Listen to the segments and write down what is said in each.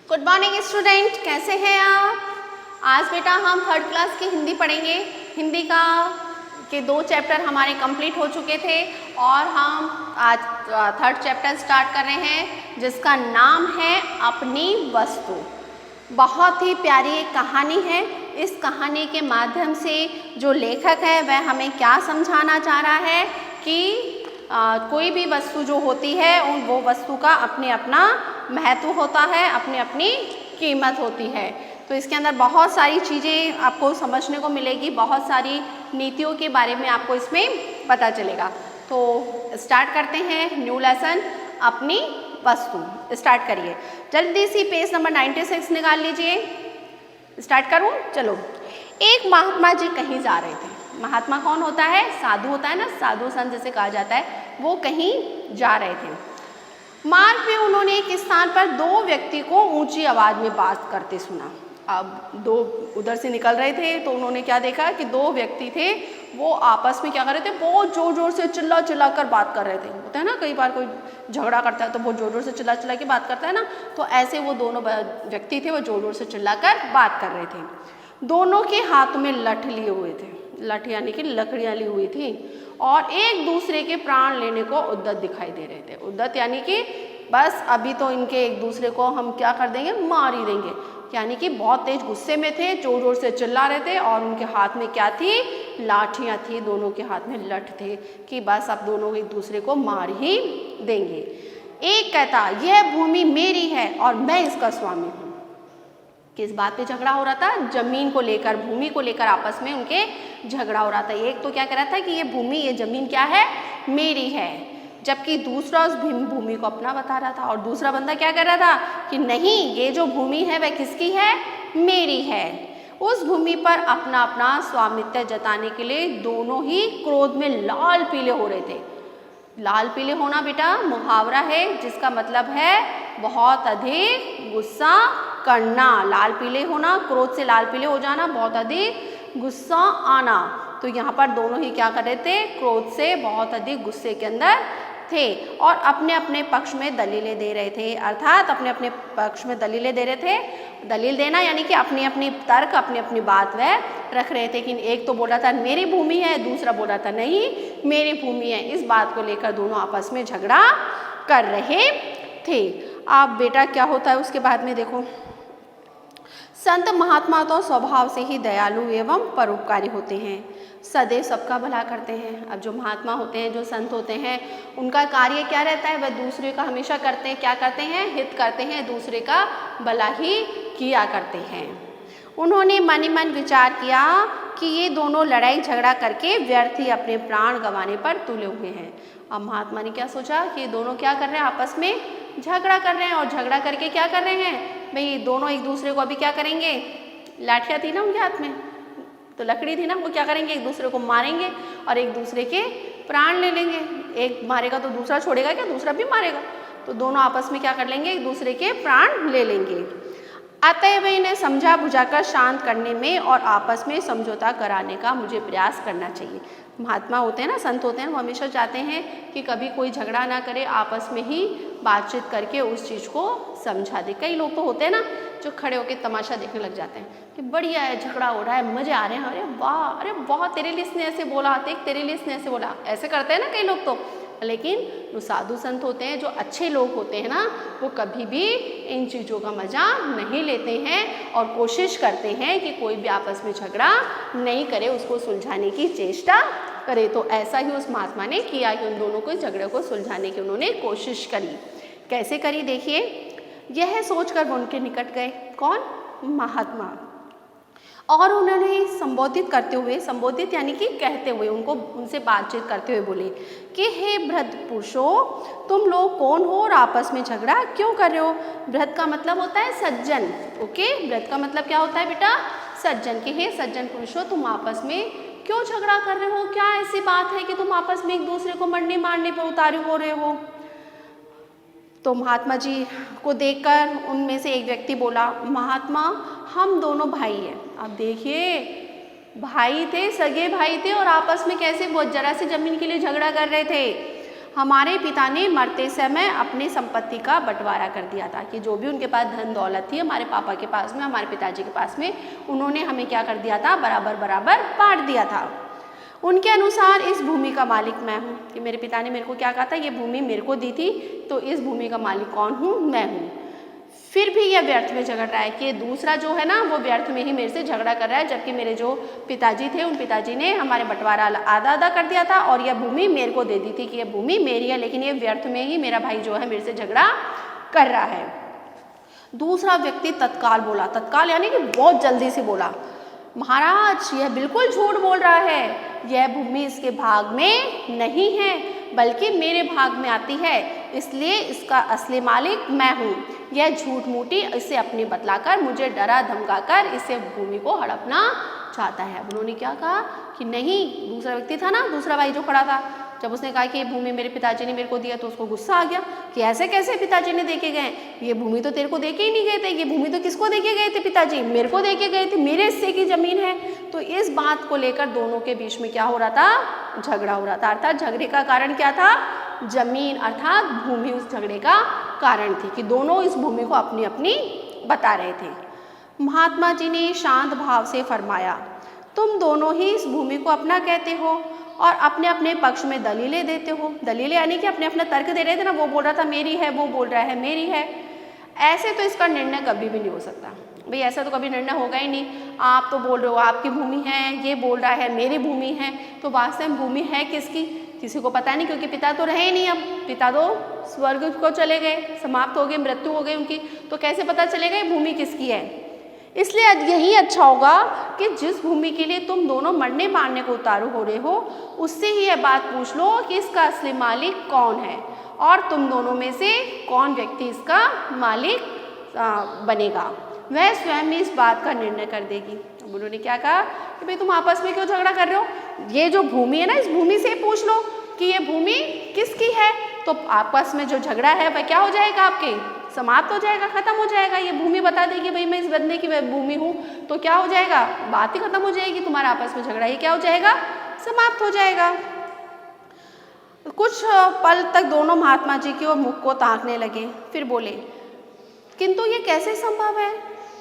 Good morning student, कैसे हैं आप। आज बेटा हम थर्ड क्लास की हिंदी पढ़ेंगे। हिंदी के 2 चैप्टर हमारे कंप्लीट हो चुके थे और हम आज थर्ड चैप्टर स्टार्ट कर रहे हैं जिसका नाम है अपनी वस्तु। बहुत ही प्यारी एक कहानी है। इस कहानी के माध्यम से जो लेखक है वह हमें क्या समझाना चाह रहा है कि कोई भी वस्तु जो होती है वो वस्तु का अपने अपना महत्व होता है, अपनी अपनी कीमत होती है। तो इसके अंदर बहुत सारी चीज़ें आपको समझने को मिलेगी, बहुत सारी नीतियों के बारे में आपको इसमें पता चलेगा। तो स्टार्ट करते हैं न्यू लेसन अपनी वस्तु। स्टार्ट करिए, जल्दी सी पेज नंबर 96 निकाल लीजिए। स्टार्ट करूँ? चलो। एक महात्मा जी कहीं जा रहे थे। महात्मा कौन होता है? साधु होता है ना, साधु संत जिसे कहा जाता है। वो कहीं जा रहे थे। मार्ग में उन्होंने एक स्थान पर 2 व्यक्ति को ऊंची आवाज में बात करते सुना। अब 2 उधर से निकल रहे थे तो उन्होंने क्या देखा कि 2 व्यक्ति थे, वो आपस में क्या कर रहे थे, बहुत जोर जोर से चिल्ला चिल्ला कर बात कर रहे थे। होता है ना, कई बार कोई झगड़ा करता है तो बहुत जोर जोर से चिल्ला चिल्ला के बात करता है ना, तो ऐसे वो दोनों व्यक्ति थे, वो जोर जोर से चिल्ला कर बात कर रहे थे। दोनों के हाथ में लठ लिए हुए थे, लठ यानी कि लकड़ियाँ ली हुई थी, और एक दूसरे के प्राण लेने को उद्यत दिखाई दे रहे थे। उद्यत यानी कि बस अभी तो इनके एक दूसरे को हम क्या कर देंगे, मार ही देंगे। यानी कि बहुत तेज गुस्से में थे, जोर जोर से चिल्ला रहे थे और उनके हाथ में क्या थी, लाठियाँ थी, दोनों के हाथ में लठ थे कि बस अब दोनों एक दूसरे को मार ही देंगे। एक कहता यह भूमि मेरी है और मैं इसका स्वामी हूँ। किस बात पे झगड़ा हो रहा था? जमीन को लेकर, भूमि को लेकर आपस में उनके झगड़ा हो रहा था। एक तो क्या कह रहा था कि ये भूमि, ये जमीन क्या है, मेरी है, जबकि दूसरा उस भूमि को अपना बता रहा था। और दूसरा बंदा क्या कर रहा था कि नहीं, ये जो भूमि है वह किसकी है, मेरी है। उस भूमि पर अपना अपना स्वामित्व जताने के लिए दोनों ही क्रोध में लाल पीले हो रहे थे। लाल पीले होना बेटा मुहावरा है जिसका मतलब है बहुत अधिक गुस्सा करना। लाल पीले होना, क्रोध से लाल पीले हो जाना, बहुत अधिक गुस्सा आना। तो यहाँ पर दोनों ही क्या कर रहे थे, क्रोध से बहुत अधिक गुस्से के अंदर थे और अपने अपने पक्ष में दलीलें दे रहे थे। अर्थात अपने अपने पक्ष में दलीलें दे रहे थे। दलील देना यानी कि अपनी अपनी तर्क, अपनी अपनी बात वह रख रहे थे कि एक तो बोला था मेरी भूमि है, दूसरा बोला था नहीं मेरी भूमि है। इस बात को लेकर दोनों आपस में झगड़ा कर रहे थे। अब बेटा क्या होता है उसके बाद में देखो, संत महात्मा तो स्वभाव से ही दयालु एवं परोपकारी होते हैं, सदैव सबका भला करते हैं। अब जो महात्मा होते हैं, जो संत होते हैं, उनका कार्य क्या रहता है, वह दूसरे का हमेशा करते हैं, क्या करते हैं, हित करते हैं, दूसरे का भला ही किया करते हैं। उन्होंने मन ही मन विचार किया कि ये दोनों लड़ाई झगड़ा करके व्यर्थ ही अपने प्राण गंवाने पर तुले हुए हैं। अब महात्मा ने क्या सोचा कि ये दोनों क्या कर रहे हैं, आपस में झगड़ा कर रहे हैं, और झगड़ा करके क्या कर रहे हैं भाई, दोनों एक दूसरे को अभी क्या करेंगे, लाठियाँ थी ना उनके हाथ में, तो लकड़ी थी ना, वो क्या करेंगे, एक दूसरे को मारेंगे और एक दूसरे के प्राण ले लेंगे। एक मारेगा तो दूसरा छोड़ेगा क्या, दूसरा भी मारेगा, तो दोनों आपस में क्या कर लेंगे, एक दूसरे के प्राण ले लेंगे। अतएव इन्हें समझा बुझाकर शांत करने में और आपस में समझौता कराने का मुझे प्रयास करना चाहिए। महात्मा होते हैं ना, संत होते हैं, वो हमेशा चाहते हैं कि कभी कोई झगड़ा ना करे, आपस में ही बातचीत करके उस चीज़ को समझा दे। कई लोग तो होते हैं ना जो खड़े होकर तमाशा देखने लग जाते हैं कि बढ़िया है, झगड़ा हो रहा है, मजे आ रहे हैं, अरे वाह, अरे वाह, तेरे लिए इसने ऐसे बोला, तेरे लिए इसने ऐसे बोला, ऐसे करते हैं ना कई लोग तो। लेकिन जो साधु संत होते हैं, जो अच्छे लोग होते हैं ना, वो कभी भी इन चीज़ों का मजा नहीं लेते हैं और कोशिश करते हैं कि कोई भी आपस में झगड़ा नहीं करे, उसको सुलझाने की चेष्टा करे। तो ऐसा ही उस महात्मा ने किया कि उन दोनों को झगड़े को सुलझाने की उन्होंने कोशिश करी। कैसे करी देखिए, यह सोचकर वो उनके निकट गए, कौन, महात्मा, और उन्होंने संबोधित करते हुए, संबोधित यानी कि कहते हुए, उनसे बातचीत करते हुए बोले कि हे वृद्ध पुरुषों, तुम लोग कौन हो और आपस में झगड़ा क्यों कर रहे हो। वृद्ध का मतलब होता है सज्जन, ओके, वृद्ध का मतलब क्या होता है बेटा, सज्जन। कि हे सज्जन पुरुषों, तुम आपस में क्यों झगड़ा कर रहे हो, क्या ऐसी बात है कि तुम आपस में एक दूसरे को मरने मारने पर उतारू हो रहे हो। तो महात्मा जी को देखकर उनमें से एक व्यक्ति बोला, महात्मा, हम दोनों भाई हैं। अब देखिए, भाई थे, सगे भाई थे, और आपस में कैसे बहुत जरा सी जमीन के लिए झगड़ा कर रहे थे। हमारे पिता ने मरते समय अपनी संपत्ति का बंटवारा कर दिया था कि जो भी उनके पास धन दौलत थी हमारे पापा के पास में, हमारे पिताजी के पास में, उन्होंने हमें क्या कर दिया था, बराबर बराबर बांट दिया था। उनके अनुसार इस भूमि का मालिक मैं हूँ, कि मेरे पिता ने मेरे को क्या कहा था, ये भूमि मेरे को दी थी, तो इस भूमि का मालिक कौन हूँ, मैं हूँ। फिर भी यह व्यर्थ में झगड़ रहा है कि दूसरा जो है ना वो व्यर्थ में ही मेरे से झगड़ा कर रहा है, जबकि मेरे जो पिताजी थे उन पिताजी ने हमारे बंटवारा आधा आधा कर दिया था और यह भूमि मेरे को दे दी थी कि यह भूमि मेरी है, लेकिन ये व्यर्थ में ही मेरा भाई जो है मेरे से झगड़ा कर रहा है। दूसरा व्यक्ति तत्काल बोला, तत्काल यानी कि बहुत जल्दी से बोला, महाराज यह बिल्कुल झूठ बोल रहा है, यह भूमि इसके भाग में नहीं है बल्कि मेरे भाग में आती है, इसलिए इसका असली मालिक मैं हूँ। यह झूठ मूठी इसे अपनी बतलाकर मुझे डरा धमकाकर इसे भूमि को हड़पना चाहता है। उन्होंने क्या कहा कि नहीं, दूसरा व्यक्ति था ना, दूसरा भाई जो खड़ा था, जब उसने कहा कि ये भूमि मेरे पिताजी ने मेरे को दिया तो उसको गुस्सा आ गया कि ऐसे कैसे पिताजी ने देके गए, ये भूमि तो तेरे को देके ही नहीं गए थे, ये भूमि तो किसको देके गए थे पिताजी, मेरे को देके गए थे, मेरे हिस्से की जमीन है। तो इस बात को लेकर दोनों के बीच में क्या हो रहा था, झगड़ा हो रहा था। अर्थात झगड़े का कारण क्या था, जमीन अर्थात भूमि उस झगड़े का कारण थी कि दोनों इस भूमि को अपनी अपनी बता रहे थे। महात्मा जी ने शांत भाव से फरमाया, तुम दोनों ही इस भूमि को अपना कहते हो और अपने अपने पक्ष में दलीलें देते हो। दलीलें यानी कि अपने अपना तर्क दे रहे थे ना, वो बोल रहा था मेरी है, वो बोल रहा है मेरी है। ऐसे तो इसका निर्णय कभी भी नहीं हो सकता भाई, ऐसा तो कभी निर्णय होगा ही नहीं। आप तो बोल रहे हो आपकी भूमि है, ये बोल रहा है मेरी भूमि है, तो वास्तव में भूमि है किसकी, किसी को पता नहीं, क्योंकि पिता तो रहे ही नहीं। अब पिता तो स्वर्ग को चले गए, समाप्त हो गए, मृत्यु हो गई उनकी, तो कैसे पता चलेगा ये भूमि किसकी है। इसलिए यही अच्छा होगा कि जिस भूमि के लिए तुम दोनों मरने मारने को उतारू हो रहे हो उससे ही यह बात पूछ लो कि इसका असली मालिक कौन है और तुम दोनों में से कौन व्यक्ति इसका मालिक बनेगा, वह स्वयं इस बात का निर्णय कर देगी। अब उन्होंने क्या कहा कि भाई तुम आपस में क्यों झगड़ा कर रहे हो, ये जो भूमि है ना, इस भूमि से पूछ लो कि ये भूमि किसकी है, तो आपस में जो झगड़ा है वह क्या हो जाएगा, आपके समाप्त हो जाएगा, खत्म हो जाएगा। ये भूमि बता देगी भाई मैं इस बंदे की भूमि हूँ, तो क्या हो जाएगा, बात ही खत्म हो जाएगी, तुम्हारा आपस में झगड़ा ये क्या हो जाएगा, समाप्त हो जाएगा। कुछ पल तक दोनों महात्मा जी की ओर मुख को ताकने लगे, फिर बोले, किंतु ये कैसे संभव है,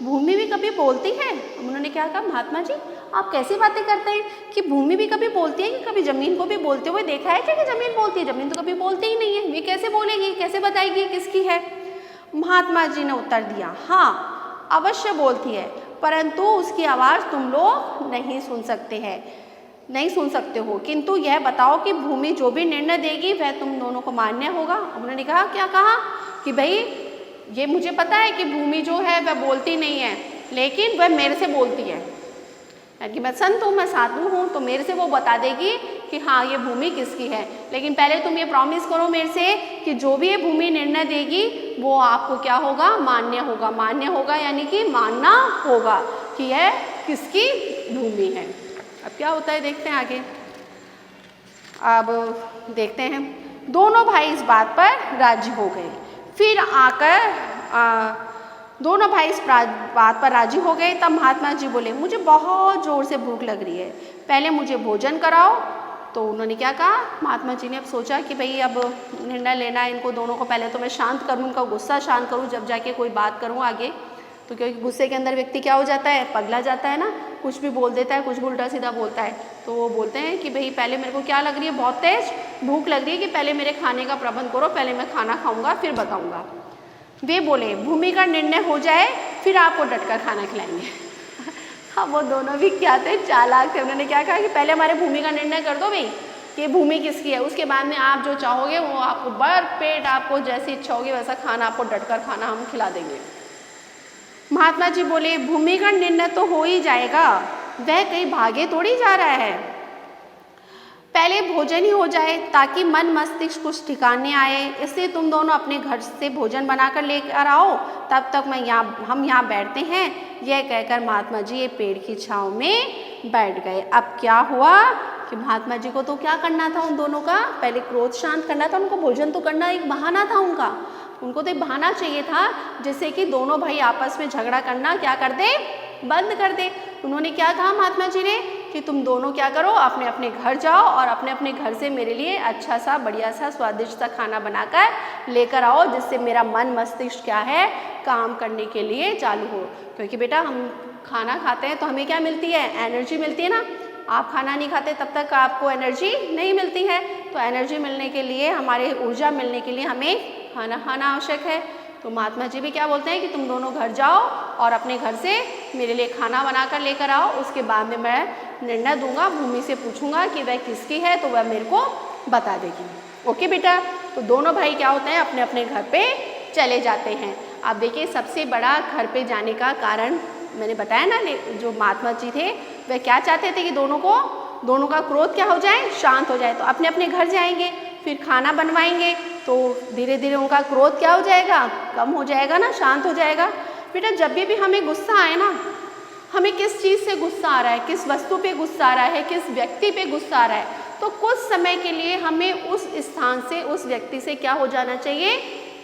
भूमि भी कभी बोलती है। उन्होंने क्या कहा, महात्मा जी आप कैसी बातें करते हैं कि भूमि भी कभी बोलती है, कि कभी जमीन को भी बोलते हुए देखा है क्या कि जमीन बोलती है, जमीन तो कभी बोलती ही नहीं है, ये कैसे बोलेगी, कैसे बताएगी किसकी है। महात्मा जी ने उत्तर दिया, हाँ अवश्य बोलती है, परंतु उसकी आवाज़ तुम लोग नहीं सुन सकते हो, किंतु यह बताओ कि भूमि जो भी निर्णय देगी वह तुम दोनों को मान्य होगा। उन्होंने कहा, क्या कहा कि भाई ये मुझे पता है कि भूमि जो है वह बोलती नहीं है, लेकिन वह मेरे से बोलती है, कि मैं संत हूँ, मैं साधु हूँ, तो मेरे से वो बता देगी कि हाँ ये भूमि किसकी है, लेकिन पहले तुम ये प्रॉमिस करो मेरे से कि जो भी ये भूमि निर्णय देगी वो आपको क्या होगा, मान्य होगा। मान्य होगा यानी कि मानना होगा कि यह किसकी भूमि है। अब क्या होता है देखते हैं आगे। अब देखते हैं, दोनों भाई इस बात पर राजी हो गए। फिर आकर दोनों भाई इस बात पर राजी हो गए। तब महात्मा जी बोले, मुझे बहुत ज़ोर से भूख लग रही है, पहले मुझे भोजन कराओ। तो उन्होंने क्या कहा, महात्मा जी ने अब सोचा कि भाई अब निर्णय लेना है इनको दोनों को, पहले तो मैं शांत करूँ, उनका गुस्सा शांत करूँ, जब जाके कोई बात करूँ आगे। तो क्योंकि गुस्से के अंदर व्यक्ति क्या हो जाता है, पगला जाता है ना, कुछ भी बोल देता है, कुछ भी उल्टा सीधा बोलता है। तो वो बोलते हैं कि भाई पहले मेरे को क्या लग रही है, बहुत तेज भूख लग रही है, कि पहले मेरे खाने का प्रबंध करो, पहले मैं खाना खाऊंगा फिर बताऊंगा। वे बोले, भूमि का निर्णय हो जाए फिर आपको डटकर खाना खिलाएंगे। हाँ, वो दोनों भी क्या थे, चालाक थे। उन्होंने क्या कहा कि पहले हमारे भूमि का निर्णय कर दो भाई कि भूमि किसकी है, उसके बाद में आप जो चाहोगे वो आपको भर पेट, आपको जैसी इच्छा होगी वैसा खाना, आपको डटकर खाना हम खिला देंगे। महात्मा जी बोले, भूमि का निर्णय तो हो ही जाएगा, वह कहीं भागे थोड़ी जा रहा है, पहले भोजन ही हो जाए ताकि मन मस्तिष्क कुछ ठिकाने आए, इसलिए तुम दोनों अपने घर से भोजन बनाकर लेकर आओ, तब तक हम यहाँ बैठते हैं। यह कहकर महात्मा जी ये पेड़ की छांव में बैठ गए। अब क्या हुआ कि महात्मा जी को तो क्या करना था, उन दोनों का पहले क्रोध शांत करना था, उनको भोजन तो करना एक बहाना था उनको तो एक बहाना चाहिए था जिससे कि दोनों भाई आपस में झगड़ा करना क्या कर दे, बंद कर दे। उन्होंने क्या कहा महात्मा जी ने कि तुम दोनों क्या करो, अपने अपने घर जाओ और अपने अपने घर से मेरे लिए अच्छा सा बढ़िया सा स्वादिष्ट सा खाना बनाकर लेकर आओ, जिससे मेरा मन मस्तिष्क क्या है, काम करने के लिए चालू हो। क्योंकि बेटा हम खाना खाते हैं तो हमें क्या मिलती है, एनर्जी मिलती है ना। आप खाना नहीं खाते तब तक आपको एनर्जी नहीं मिलती है। तो एनर्जी मिलने के लिए, हमारे ऊर्जा मिलने के लिए हमें खाना खाना आवश्यक है। तो महात्मा जी भी क्या बोलते हैं कि तुम दोनों घर जाओ और अपने घर से मेरे लिए खाना बनाकर लेकर आओ। उसके बाद में मैं निर्णय दूंगा, भूमि से पूछूंगा कि वह किसकी है, तो वह मेरे को बता देगी। ओके बेटा, तो दोनों भाई क्या होते हैं, अपने अपने घर पे चले जाते हैं। अब देखिए सबसे बड़ा घर पे जाने का कारण मैंने बताया ना, जो महात्मा जी थे वह क्या चाहते थे कि दोनों का क्रोध क्या हो जाए, शांत हो जाए। तो अपने अपने घर जाएंगे, फिर खाना बनवाएंगे, तो धीरे धीरे उनका क्रोध क्या हो जाएगा, कम हो जाएगा ना, शांत हो जाएगा। बेटा जब भी हमें गुस्सा आए ना, हमें किस चीज़ से गुस्सा आ रहा है, किस वस्तु पे गुस्सा आ रहा है, किस व्यक्ति पे गुस्सा आ रहा है, तो कुछ समय के लिए हमें उस स्थान से, उस व्यक्ति से क्या हो जाना चाहिए,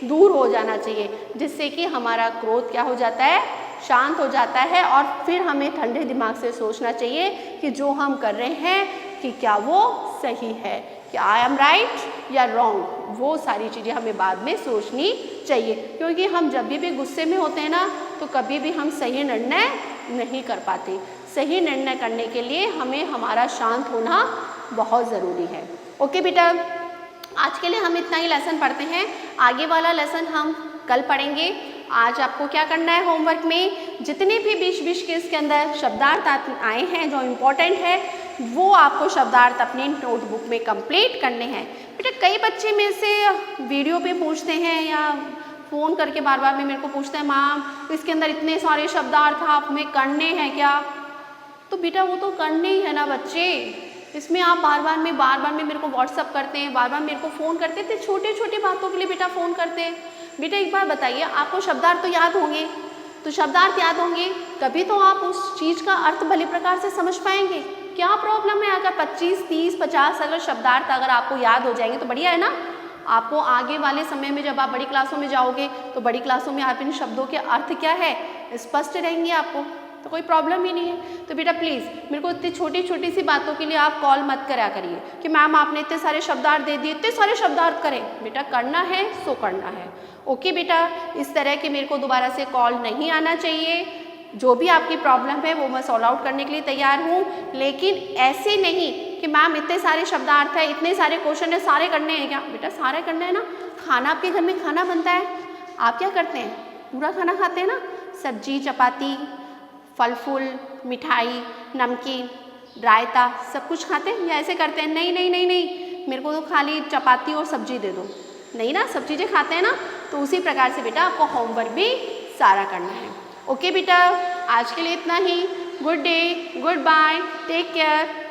दूर हो जाना चाहिए, जिससे कि हमारा क्रोध क्या हो जाता है, शांत हो जाता है। और फिर हमें ठंडे दिमाग से सोचना चाहिए कि जो हम कर रहे हैं कि क्या वो सही है, कि आई एम राइट या रॉन्ग, वो सारी चीज़ें हमें बाद में सोचनी चाहिए। क्योंकि हम जब भी गुस्से में होते हैं ना, तो कभी भी हम सही निर्णय नहीं कर पाते। सही निर्णय करने के लिए हमें हमारा शांत होना बहुत ज़रूरी है। ओके बेटा, आज के लिए हम इतना ही लेसन पढ़ते हैं, आगे वाला लेसन हम कल पढ़ेंगे। आज आपको क्या करना है, होमवर्क में जितने भी 20-20 के इसके अंदर शब्दार्थ आए हैं जो इम्पोर्टेंट है, वो आपको शब्दार्थ अपनी नोटबुक में कंप्लीट करने हैं। बेटा कई बच्चे मेरे से वीडियो पे पूछते हैं या फ़ोन करके बार बार में मेरे को पूछते हैं, मैम इसके अंदर इतने सारे शब्दार्थ आप में करने हैं क्या? तो बेटा वो तो करने ही है ना बच्चे, इसमें आप बार बार में मेरे को व्हाट्सअप करते हैं, बार बार मेरे को फ़ोन करते हैं, तो छोटे छोटे बातों के लिए बेटा फ़ोन करते हैं। बेटा एक बार बताइए, आपको शब्दार्थ तो याद होंगे, तो शब्दार्थ याद होंगे तभी तो आप उस चीज़ का अर्थ भली प्रकार से समझ पाएंगे। क्या प्रॉब्लम है अगर 25, 30, 50 अगर शब्दार्थ अगर आपको याद हो जाएंगे तो बढ़िया है ना। आपको आगे वाले समय में जब आप बड़ी क्लासों में जाओगे तो बड़ी क्लासों में आप इन शब्दों के अर्थ क्या है स्पष्ट रहेंगे आपको, तो कोई प्रॉब्लम ही नहीं है। तो बेटा प्लीज़ मेरे को इतनी छोटी छोटी सी बातों के लिए आप कॉल मत करा करिए कि मैम आपने इतने सारे शब्दार्थ दे दिए, इतने सारे शब्दार्थ करें। बेटा करना है सो करना है। ओके बेटा, इस तरह के मेरे को दोबारा से कॉल नहीं आना चाहिए। जो भी आपकी प्रॉब्लम है वो मैं सॉल्व आउट करने के लिए तैयार हूँ, लेकिन ऐसे नहीं कि मैम इतने सारे शब्दार्थ है, इतने सारे क्वेश्चन है, सारे करने हैं क्या? बेटा सारे करना है ना। खाना आपके घर में खाना बनता है, आप क्या करते हैं, पूरा खाना खाते हैं ना, सब्जी चपाती फल फूल मिठाई नमकीन रायता सब कुछ खाते हैं या ऐसे करते हैं? नहीं नहीं नहीं नहीं, मेरे को तो खाली चपाती और सब्जी दे दो, नहीं ना, सब चीज़ें खाते हैं ना। तो उसी प्रकार से बेटा आपको होमवर्क भी सारा करना है। ओके बेटा, आज के लिए इतना ही। Good day, goodbye, take care.